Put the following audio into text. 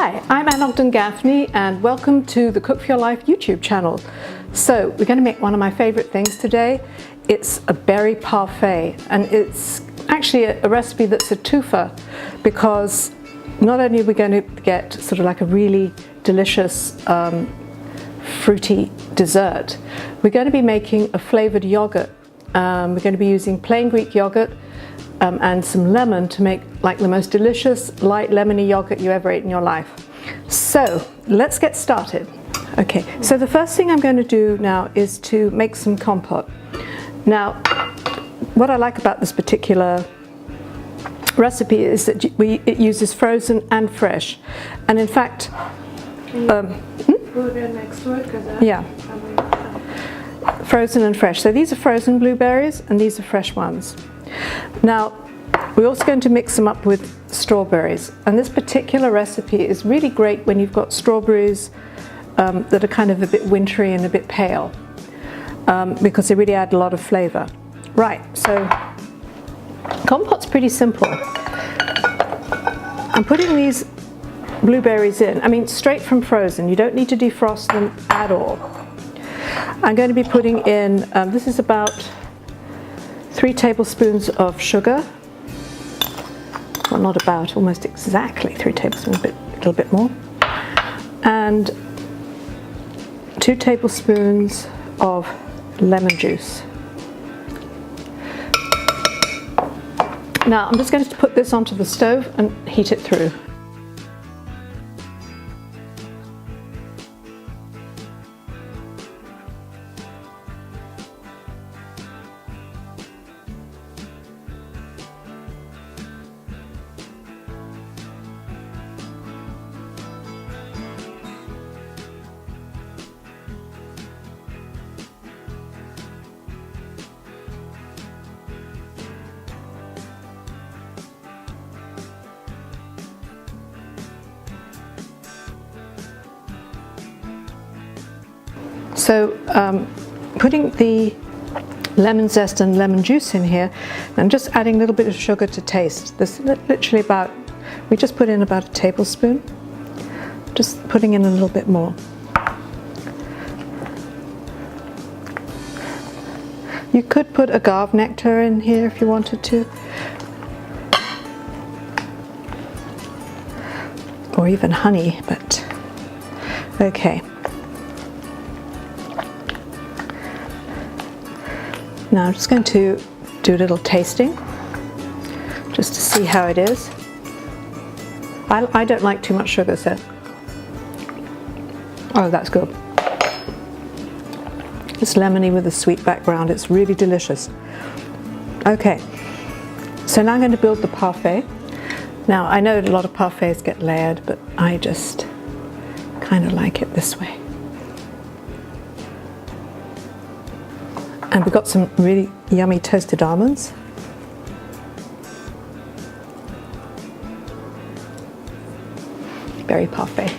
Hi, I'm Anne Ogden-Gaffney and welcome to the Cook for Your Life YouTube channel. So we're going to make one of my favorite things today. It's a berry parfait, and it's actually a recipe that's a twofer, because not only are we going to get sort of like a really delicious fruity dessert, we're going to be making a flavored yogurt. We're going to be using plain Greek yogurt and some lemon to make like the most delicious light lemony yogurt you ever ate in your life. So let's get started. Okay, so the first thing I'm going to do now is to make some compote. Now, what I like about this particular recipe is that it uses frozen and fresh, and in fact, next to it, yeah, frozen and fresh. So these are frozen blueberries and these are fresh ones. Now, we're also going to mix them up with strawberries, and this particular recipe is really great when you've got strawberries that are kind of a bit wintry and a bit pale, because they really add a lot of flavor. Right, so compote's pretty simple. I'm putting these blueberries in, I mean straight from frozen. You don't need to defrost them at all. I'm going to be putting in, this is about 3 tablespoons of sugar. Well, not about, almost exactly 3 tablespoons, a little bit more. And 2 tablespoons of lemon juice. Now I'm just going to put this onto the stove and heat it through. So putting the lemon zest and lemon juice in here, and just adding a little bit of sugar to taste. This literally about, we just put in about a tablespoon, just putting in a little bit more. You could put agave nectar in here if you wanted to, or even honey, but okay. Now I'm just going to do a little tasting, just to see how it is. I don't like too much sugar, so. Oh, that's good. It's lemony with a sweet background. It's really delicious. Okay, so now I'm going to build the parfait. Now I know a lot of parfaits get layered, but I just kind of like it this way. And we've got some really yummy toasted almonds. Berry parfait.